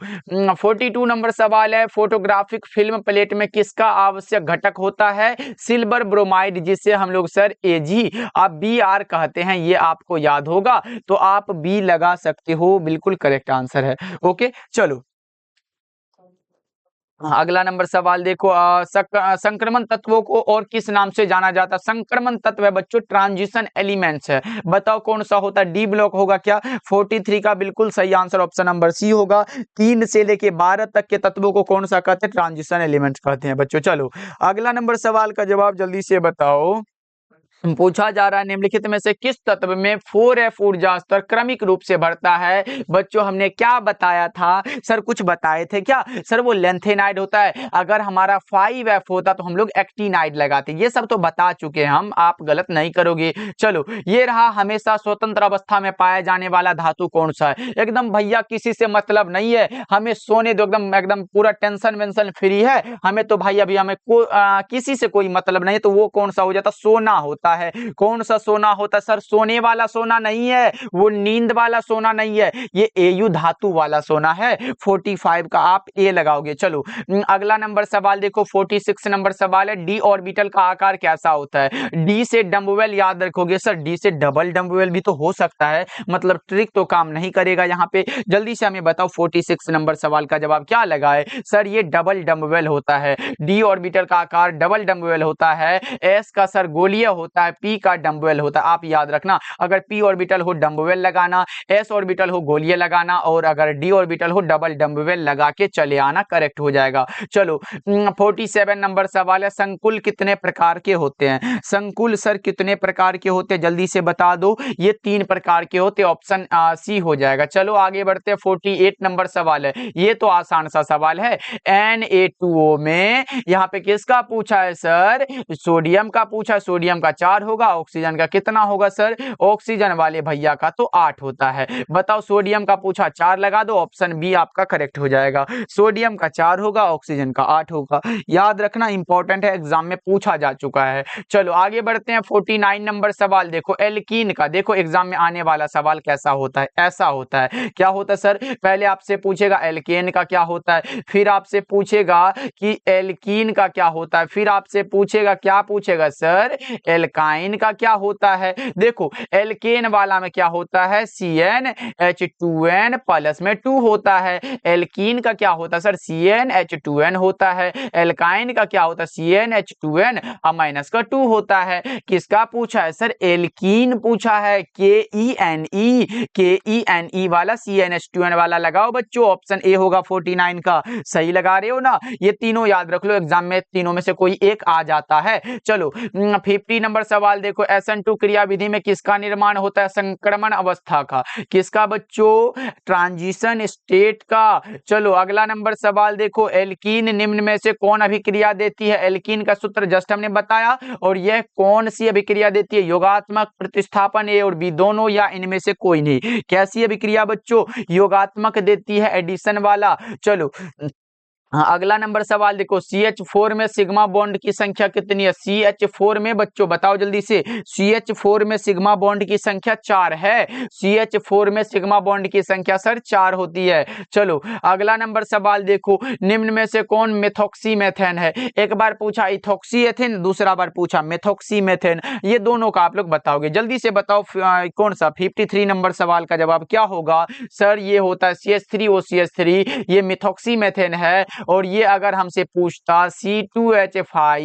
42 नंबर सवाल है, फोटोग्राफिक फिल्म प्लेट में किसका आवश्यक घटक होता है? सिल्वर ब्रोमाइड, जिसे हम लोग सर AG आप BR कहते हैं, ये आपको याद होगा, तो आप बी लगा सकते हो, बिल्कुल करेक्ट आंसर है। ओके चलो अगला नंबर सवाल देखो, संक्रमण तत्वों को और किस नाम से जाना जाता है? संक्रमण तत्व है बच्चों ट्रांजिशन एलिमेंट्स है। बताओ कौन सा होता है? डी ब्लॉक होगा क्या? 43 का बिल्कुल सही आंसर ऑप्शन नंबर सी होगा। 3 से लेके 12 तक के तत्वों को कौन सा कहते हैं? ट्रांजिशन एलिमेंट्स कहते हैं बच्चों। चलो अगला नंबर सवाल का जवाब जल्दी से बताओ। पूछा जा रहा है, निम्नलिखित में से किस तत्व में 4f ऊर्जा स्तर क्रमिक रूप से बढ़ता है? बच्चों हमने क्या बताया था सर? कुछ बताए थे क्या सर? वो लेंथेनाइड होता है। अगर हमारा 5f होता तो हम लोग एक्टिनाइड लगाते, ये सब तो बता चुके हैं हम, आप गलत नहीं करोगे। चलो ये रहा, हमेशा स्वतंत्र अवस्था में पाया जाने वाला धातु कौन सा है? एकदम भैया किसी से मतलब नहीं है, हमें सोने दो, एकदम एकदम पूरा टेंशन वेंशन फ्री है हमें तो भाई। अभी हमें किसी से कोई मतलब नहीं, तो वो कौन सा हो जाता? सोना होता है। कौन सा सोना होता सर? सोने वाला सोना नहीं है, वो नींद वाला सोना नहीं है, ये Au धातु वाला सोना है। 45 का आप ए लगाओगे। चलो अगला नंबर सवाल देखो, 46 नंबर सवाल है, डी ऑर्बिटल का आकार कैसा होता है? डी से डम्बवेल याद रखोगे सर, डी से डबल डम्बवेल भी तो हो सकता है, मतलब ट्रिक तो काम नहीं करेगा यहाँ पे। जल्दी से हमें बताओ 46 नंबर सवाल का जवाब क्या लगाए? सर ये डबल डम्बवेल होता है, डी ऑर्बिटल का आकार डबल डम्बवेल होता है। एस का सर गोलीय होता होता है, p का डम्बवेल होता है। आप याद रखना, अगर p ऑर्बिटल हो डम्बवेल लगाना, s ऑर्बिटल हो गोलीय लगाना, और अगर d ऑर्बिटल हो डबल डम्बवेल लगा के चले आना, करेक्ट हो जाएगा। चलो 47 नंबर सवाल है, संकुल कितने प्रकार के होते हैं? संकुल सर कितने प्रकार के होते हैं, जल्दी से बता दो। ये 3 प्रकार के होते, ऑप्शन सी हो जाएगा। चलो आगे बढ़ते हैं, 48 नंबर सवाल है, ये तो आसान सा सवाल है। Na2O में यहाँ पे किसका पूछा है सर? सोडियम का पूछा। सोडियम का 4 होगा, ऑक्सीजन का कितना होगा सर? ऑक्सीजन वाले भैया का तो 8 होता है। बताओ, सोडियम का पूछा, 4 लगा दो, ऑप्शन बी आपका करेक्ट हो जाएगा। सोडियम का 4 होगा, ऑक्सीजन का 8 होगा। याद रखना, इंपॉर्टेंट है, एग्जाम में पूछा जा चुका है। चलो आगे बढ़ते हैं, 49 नंबर सवाल देखो, एल्कीन का। देखो एग्जाम में आने वाला सवाल कैसा होता है, ऐसा होता है। क्या होता है सर? पहले आपसे पूछेगा एल्केन का क्या होता है, फिर आपसे पूछेगा कि एल्कीन का क्या होता है, फिर आपसे पूछेगा, क्या पूछेगा सर? एल्काइन का क्या होता है। देखो एल्केन वाला में क्या होता है? CnH2n प्लस में 2 होता है। एल्कीन का क्या होता है सर? CnH2n होता है। एल्काइन का क्या होता है? CnH2n माइनस का 2 होता है। किसका पूछा है सर? एल्कीन पूछा है, KENE वाला, CnH2n वाला लगाओ बच्चों, ऑप्शन ए होगा 49 का। सही लगा रहे हो ना? ये तीनों याद रख लो, एग्जाम में तीनों में से कोई एक आ जाता है। चलो 50 नंबर सवाल देखो, SN2 क्रिया विधि में किसका निर्माण होता है? संक्रमण अवस्था का। किसका बच्चों? ट्रांजिशन स्टेट का। चलो अगला नंबर सवाल देखो, एल्कीन निम्न में से कौन अभिक्रिया देती है? एल्कीन का सूत्र जस्ट हमने बताया, और यह कौन सी अभिक्रिया देती है? योगात्मक, प्रतिस्थापन, ए और बी दोनों, या इनमें से कोई नहीं? कैसी अभिक्रिया बच्चों? योगात्मक देती है, एडिशन वाला। चलो हाँ, अगला नंबर सवाल देखो, CH4 में सिग्मा बॉन्ड की संख्या कितनी है? CH4 में बच्चों बताओ जल्दी से, CH4 में सिग्मा बॉन्ड की संख्या 4 है। CH4 में सिग्मा बॉन्ड की संख्या सर 4 होती है। चलो अगला नंबर सवाल देखो, निम्न में से कौन मेथॉक्सीमेथेन है? एक बार पूछा इथॉक्सी एथेन, दूसरा बार पूछा मेथॉक्सीमेथेन, ये दोनों का आप लोग बताओगे, जल्दी से बताओ कौन सा? 53 नंबर सवाल का जवाब क्या होगा सर? ये होता है CH3OCH3, ये मिथॉक्सीमेथेन है। और ये अगर हमसे पूछता C2H5O,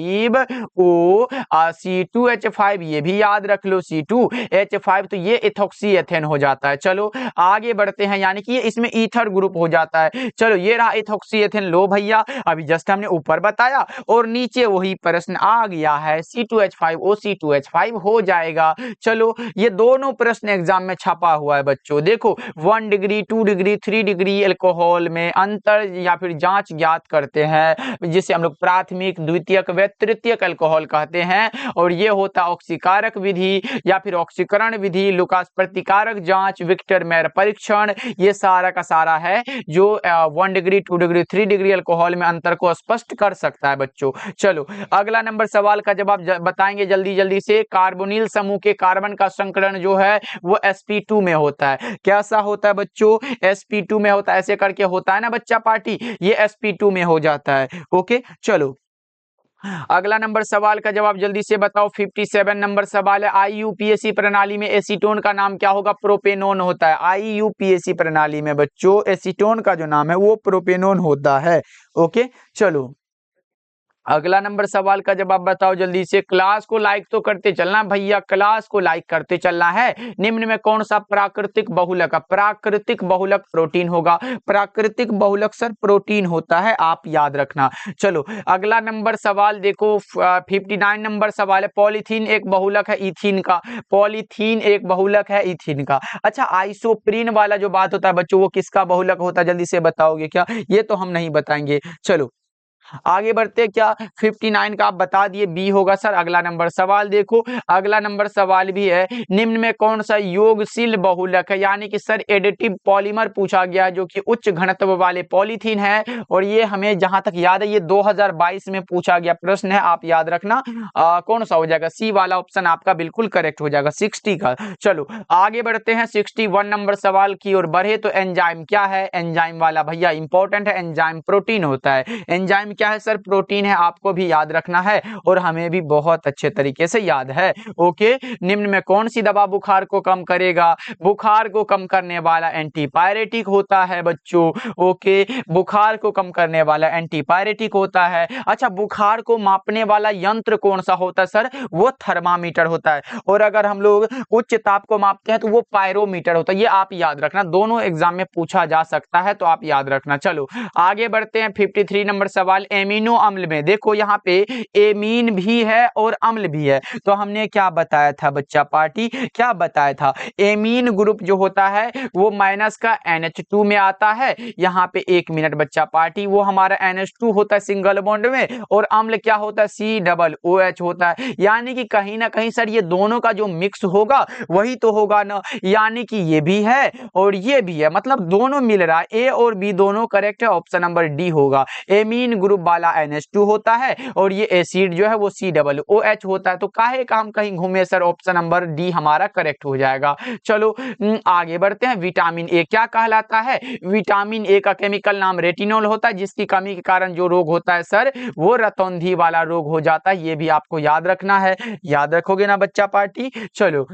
C2H5, ये भी याद रख लो, C2H5, तो ये इथॉक्सी एथेन हो जाता है। चलो आगे बढ़ते हैं, यानी कि ये इसमें ईथर ग्रुप हो जाता है। चलो ये रहा इथॉक्सी एथेन, लो भैया, अभी जस्ट हमने ऊपर बताया और नीचे वही प्रश्न आ गया है, C2H5O C2H5 हो जाएगा। चलो ये दोनों प्रश्न एग्जाम में छपा हुआ है बच्चों। देखो 1 डिग्री 2 डिग्री 3 डिग्री एल्कोहल में अंतर या फिर जांच ज्ञात करते हैं, जिसे हम लोग प्राथमिक, द्वितीयक व तृतीयक अल्कोहल कहते हैं। और ये होता ऑक्सीकारक विधि या फिर ऑक्सीकरण विधि, लुकास प्रतिकारक जांच, विक्टर मेयर परीक्षण, ये सारा का सारा है जो 1 डिग्री 2 डिग्री 3 डिग्री अल्कोहल में अंतर को स्पष्ट कर सकता है बच्चों। चलो अगला नंबर सवाल का जवाब बताएंगे जल्दी जल्दी से। कार्बोनिल समूह के कार्बन का संकरण जो है वो sp2 में होता है। कैसा होता है बच्चों? sp2 में होता है। ऐसे करके होता है ना बच्चा पार्टी, ये sp2 में हो जाता है। ओके चलो अगला नंबर सवाल का जवाब जल्दी से बताओ। 57 नंबर सवाल है, IUPAC प्रणाली में एसीटोन का नाम क्या होगा? प्रोपेनोन होता है। IUPAC प्रणाली में बच्चों एसीटोन का जो नाम है वो प्रोपेनोन होता है। ओके चलो अगला नंबर सवाल का जवाब बताओ जल्दी से। क्लास को लाइक तो करते चलना भैया, क्लास को लाइक करते चलना है। निम्न में कौन सा प्राकृतिक बहुलक है? प्राकृतिक बहुलक प्रोटीन होगा। प्राकृतिक बहुलक सर प्रोटीन होता है, आप याद रखना। चलो अगला नंबर सवाल देखो, 59 नंबर सवाल है, पॉलीथीन एक बहुलक है इथीन का। पॉलीथीन एक बहुलक है इथीन का। अच्छा आइसोप्रीन वाला जो बात होता है बच्चों, वो किसका बहुलक होता है? जल्दी से बताओगे क्या? ये तो हम नहीं बताएंगे। चलो आगे बढ़ते क्या? 59 का आप बता दिए, बी होगा सर। अगला नंबर सवाल देखो, अगला नंबर सवाल भी है, निम्न में कौन सा योगशील बहुलक है? यानी कि सर एडिटिव पॉलीमर पूछा गया जो कि उच्च घनत्व वाले पॉलीथीन है। और ये हमें जहां तक याद है ये 2022 में पूछा गया प्रश्न है, आप याद रखना। कौन सा हो जाएगा? सी वाला ऑप्शन आपका बिल्कुल करेक्ट हो जाएगा, 60 का। चलो आगे बढ़ते हैं 61 नंबर सवाल की ओर बढ़े तो एंजाइम क्या है? एंजाइम वाला भैया इंपॉर्टेंट है, एंजाइम प्रोटीन होता है। एंजाइम क्या है सर, प्रोटीन है, आपको भी याद रखना है और हमें भी बहुत अच्छे तरीके से याद है। ओके, निम्न में कौन सी दवा बुखार को कम करेगा? बुखार को कम करने वाला एंटीपायरेटिक होता है बच्चों। ओके, बुखार को कम करने वाला एंटीपायरेटिक होता है। अच्छा, बुखार को मापने वाला यंत्र कौन सा होता है सर? वो थर्मामीटर होता है। और अगर हम लोग उच्च ताप को मापते हैं तो वो पायरोमीटर होता है। ये आप याद रखना, दोनों एग्जाम में पूछा जा सकता है, तो आप याद रखना। चलो आगे बढ़ते हैं। 53 नंबर सवाल, एमिनो अम्ल में देखो यहाँ पे एमीन भी है और अम्ल भी है। तो हमने क्या बताया था बच्चा पार्टी, क्या बताया था? एमीन ग्रुप जो होता है वो माइनस का NH2 में आता है। यहाँ पे 1 मिनट बच्चा पार्टी, वो हमारा NH2 होता है सिंगल बॉन्ड में, और अम्ल क्या होता है? COOH होता है। यानी कि कहीं ना कहीं सर ये दोनों का जो मिक्स होगा वही तो होगा ना, यानी कि ये भी है और ये भी है, मतलब दोनों मिल रहा है। ए और बी दोनों करेक्ट है, ऑप्शन नंबर डी होगा। एमीन ग्रुप वाला NH2 होता है और ये एसिड जो है वो COOH होता है। तो काहे का हम कहीं घूमे सर, ऑप्शन नंबर डी हमारा करेक्ट हो जाएगा। चलो आगे बढ़ते हैं। विटामिन ए क्या कहलाता है? विटामिन ए का केमिकल नाम रेटिनॉल होता है, जिसकी कमी के कारण जो रोग होता है सर वो रतौंधी वाला रोग हो जाता है। ये भी आपको याद रखना है, याद रखोगे ना बच्चा पार्टी? चलो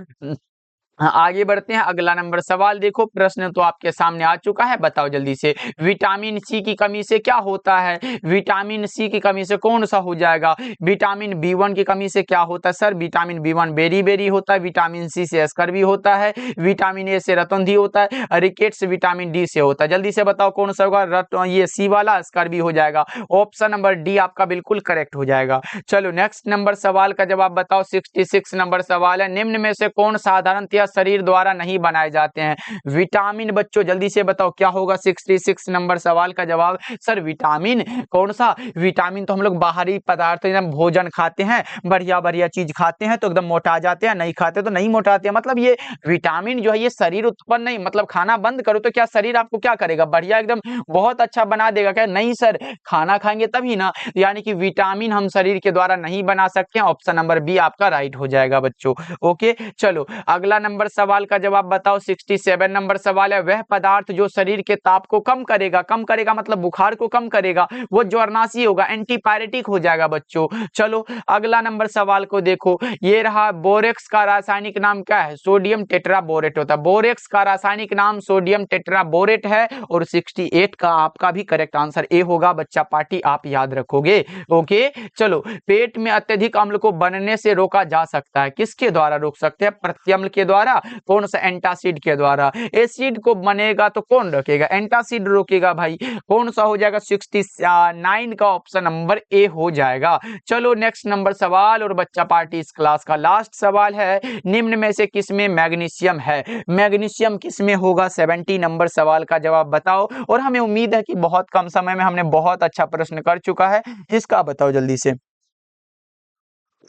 आगे बढ़ते हैं। अगला नंबर सवाल देखो, प्रश्न तो आपके सामने आ चुका है, बताओ जल्दी से। विटामिन सी की कमी से क्या होता है? विटामिन सी की कमी से कौन सा हो जाएगा? विटामिन B1 की कमी से क्या होता है sir? Vitamin B1 berry berry होता है। विटामिन सी से स्कर्वी होता है। विटामिन ए से रतौंधी होता है। रिकेट्स विटामिन डी से होता है। जल्दी से बताओ कौन सा होगा? ये सी वाला स्कर्वी हो जाएगा। ऑप्शन नंबर डी आपका बिल्कुल करेक्ट हो जाएगा। चलो नेक्स्ट नंबर सवाल का जवाब बताओ। 66 नंबर सवाल है, निम्न में से कौन साधारणतया शरीर द्वारा नहीं बनाए जाते हैं? विटामिन बच्चों जल्दी से बताओ क्या होगा 66 नंबर सवाल का जवाब? सर विटामिन कौन सा? विटामिन तो हम लोग बाहरी पदार्थ एकदम भोजन खाते हैं, बढ़िया बढ़िया चीज खाते हैं तो एकदम मोटा जाते हैं, नहीं खाते तो नहीं मोटाते हैं। मतलब ये विटामिन जो है ये शरीर उत्पन्न नहीं, मतलब खाना बंद करो तो क्या शरीर आपको क्या करेगा? बढ़िया एकदम बहुत अच्छा बना देगा क्या? नहीं सर, खाना खाएंगे तभी ना। यानी कि विटामिन हम शरीर के द्वारा नहीं बना सकते हैं। ऑप्शन नंबर बी आपका राइट हो जाएगा बच्चों। ओके, चलो अगला नंबर सवाल का जवाब बताओ। 67 नंबर सवाल है, वह पदार्थ जो शरीर के ताप को कम करेगा, कम करेगा मतलब बुखार को कम करेगा, वो ज्वरनाशी होगा, एंटीपायरेटिक हो जाएगा बच्चों। चलो अगला नंबर सवाल को देखो, ये रहा। बोरेक्स का रासायनिक नाम क्या है? सोडियम टेट्राबोरेट होता है। बोरेक्स का रासायनिक नाम सोडियम टेट्राबोरेट है और 68 का आपका भी करेक्ट आंसर ए होगा बच्चा पार्टी, आप याद रखोगे। ओके, चलो पेट में अत्यधिक अम्ल को बनने से रोका जा सकता है, किसके द्वारा रोक सकते हैं? प्रत्यम्ल के द्वारा। कौन सा? एंटासिड के द्वारा। एसिड को बनेगा तो कौन रोकेगा? एंटासिड रोकेगा भाई। कौन सा हो जाएगा? 69 का ऑप्शन नंबर ए हो जाएगा। चलो नेक्स्ट नंबर सवाल और बच्चा पार्टी इस क्लास का लास्ट सवाल है, निम्न में से किसमें मैग्नीशियम है? मैग्नीशियम किसमें होगा? 70 नंबर सवाल का जवाब बताओ। और हमें उम्मीद है कि बहुत कम समय में हमने बहुत अच्छा प्रश्न कर चुका है, इसका बताओ जल्दी से,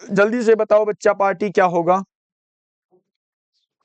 जल्दी से बताओ बच्चा पार्टी क्या होगा?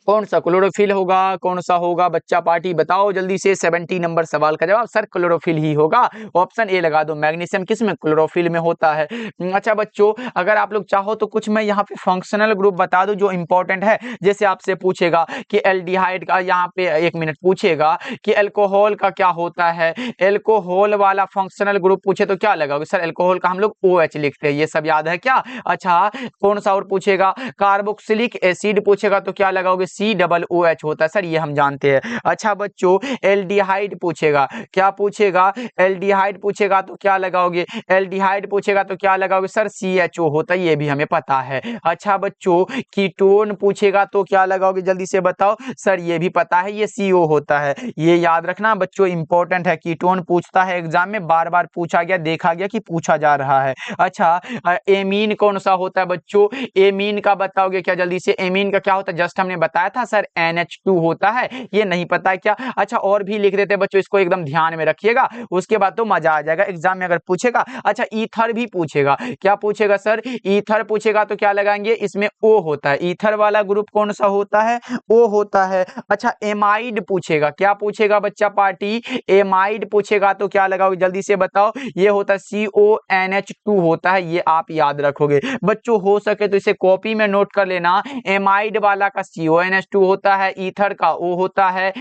कौन सा? क्लोरोफिल होगा? कौन सा होगा बच्चा पार्टी बताओ जल्दी से। 70 नंबर सवाल का जवाब सर क्लोरोफिल ही होगा। ऑप्शन ए लगा दो। मैग्नीशियम किस में? क्लोरोफिल में होता है। अच्छा बच्चों, अगर आप लोग चाहो तो कुछ मैं यहाँ पे फंक्शनल ग्रुप बता दूं जो इंपॉर्टेंट है। जैसे आपसे पूछेगा कि एल्डिहाइड का, यहाँ पे 1 मिनट पूछेगा कि एल्कोहल का क्या होता है, एल्कोहल वाला फंक्शनल ग्रुप पूछे तो क्या लगाओगे? सर एल्कोहल का हम लोग OH लिखते हैं, ये सब याद है क्या? अच्छा कौन सा और पूछेगा? कार्बोक्सिलिक एसिड पूछेगा तो क्या लगाओगे? COOH होता है सर, ये हम जानते हैं। अच्छा बच्चों, एल्डिहाइड पूछेगा, क्या पूछेगा? एल्डिहाइड पूछेगा तो क्या लगाओगे? एल्डिहाइड पूछेगा तो क्या लगाओगे? सर CHO होता है, ये भी हमें पता है। अच्छा बच्चों, कीटोन पूछेगा तो क्या लगाओगे? जल्दी से बताओ। सर ये भी पता है, ये CO होता है, ये याद रखना बच्चों, इंपॉर्टेंट है। कीटोन पूछता है एग्जाम में, बार बार पूछा गया, देखा गया कि पूछा जा रहा है। अच्छा एमीन कौन सा होता है बच्चों? एमीन का बताओगे क्या जल्दी से? एमीन का क्या होता है? जस्ट हमने बताया था सर NH2 होता है, ये नहीं पता है क्या? अच्छा और भी लिख देते बच्चों, इसको एकदम ध्यान में रखिएगा, उसके बाद तो मजा आ जाएगा एग्जाम में अगर पूछेगा। अच्छा ईथर भी पूछेगा, क्या पूछेगा सर? ईथर पूछेगा तो क्या लगाएंगे? इसमें O होता है। ईथर वाला ग्रुप कौन सा होता है? O होता है। अच्छा एमाइड पूछेगा, क्या पूछेगा बच्चा पार्टी? एमाइड पूछेगा तो क्या लगाओगे? जल्दी से बताओ। ये होता है CONH2 होता है, ये आप याद रखोगे बच्चों। हो सके तो इसे कॉपी में नोट कर लेना, एमाइड वाला का CON NH2 होता है, ईथर का O होता है,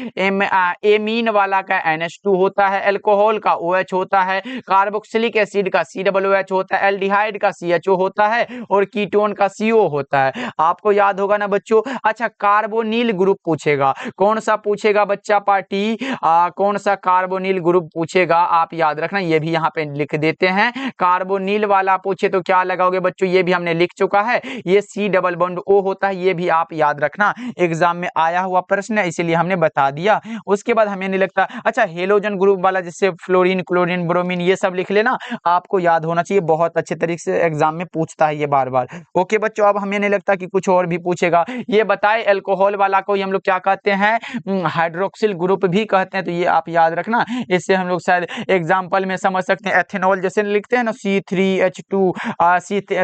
एमीन वाला का NH2 होता है, अल्कोहल का OH होता है, कार्बोक्सिलिक एसिड का COOH होता है, एल्डिहाइड का CHO होता है और कीटोन का CO होता है। आपको याद होगा ना बच्चों। अच्छा, कार्बोनिल ग्रुप पूछेगा, कौन सा पूछेगा बच्चा पार्टी, कौन सा कार्बोनिल ग्रुप पूछेगा, आप याद रखना, ये भी यहाँ पे लिख देते हैं। कार्बोनिल वाला पूछे तो क्या लगाओगे बच्चों, ये भी हमने लिख चुका है, ये C डबल बॉन्ड O होता है, ये भी आप याद रखना, एग्जाम में आया हुआ प्रश्न है इसीलिए हमने बता दिया। उसके बाद हमें नहीं लगता, अच्छा हेलोजन ग्रुप वाला जैसे फ्लोरीन, क्लोरीन, ब्रोमीन, ये सब लिख लेना, आपको याद होना चाहिए, बहुत अच्छे तरीके से एग्जाम में पूछता है ये बार बार। ओके बच्चों, अब हमें नहीं लगता कि कुछ और भी पूछेगा। ये बताए अल्कोहल वाला को हम लोग क्या कहते हैं, हाइड्रोक्सिल ग्रुप भी कहते हैं, तो ये आप याद रखना, इससे हम लोग शायद एग्जाम्पल में समझ सकते हैं। एथेनॉल जैसे लिखते हैं ना C3H2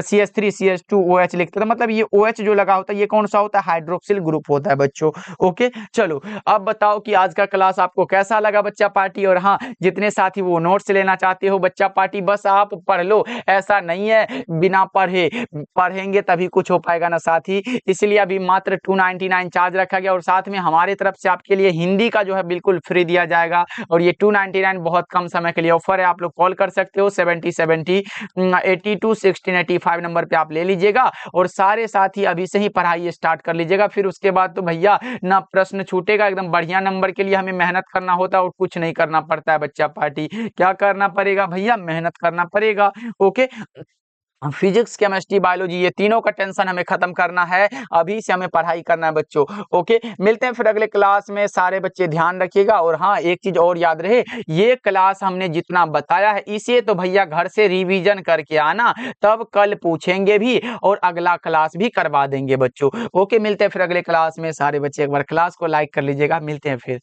CH3CH2OH लिखते हैं, मतलब ये OH जो लगा होता है ये कौन सा होता है, हाइड्रोक्सिल ग्रुप होता है बच्चों। ओके चलो, अब बताओ कि आज का क्लास आपको कैसा लगा बच्चा पार्टी। और हाँ, जितने साथी वो नोट्स लेना चाहते हो बच्चा पार्टी, बस आप पढ़ लो, ऐसा नहीं है बिना पढ़ेंगे तभी कुछ हो पाएगा ना साथी, इसलिए अभी मात्र 299 चार्ज रखा गया और साथ में हमारे तरफ से आपके लिए हिंदी का जो है बिल्कुल फ्री दिया जाएगा। और ये 299 बहुत कम समय के लिए ऑफर है, आप लोग कॉल कर सकते हो 7070 82 1685 नंबर पे आप ले लीजिएगा और सारे साथी अभी से ही पढ़ाई स्टार्ट कर लीजिएगा। फिर उसके बाद तो भैया ना प्रश्न छूटेगा, एकदम बढ़िया नंबर के लिए हमें मेहनत करना होता है और कुछ नहीं करना पड़ता है बच्चा पार्टी। क्या करना पड़ेगा भैया, मेहनत करना पड़ेगा। ओके, फिजिक्स, केमिस्ट्री, बायोलॉजी, ये तीनों का टेंशन हमें खत्म करना है, अभी से हमें पढ़ाई करना है बच्चों। ओके, मिलते हैं फिर अगले क्लास में, सारे बच्चे ध्यान रखिएगा। और हाँ, एक चीज और याद रहे, ये क्लास हमने जितना बताया है इसे तो भैया घर से रिवीजन करके आना, तब कल पूछेंगे भी और अगला क्लास भी करवा देंगे बच्चों। ओके, मिलते हैं फिर अगले क्लास में, सारे बच्चे एक बार क्लास को लाइक कर लीजिएगा, मिलते हैं फिर।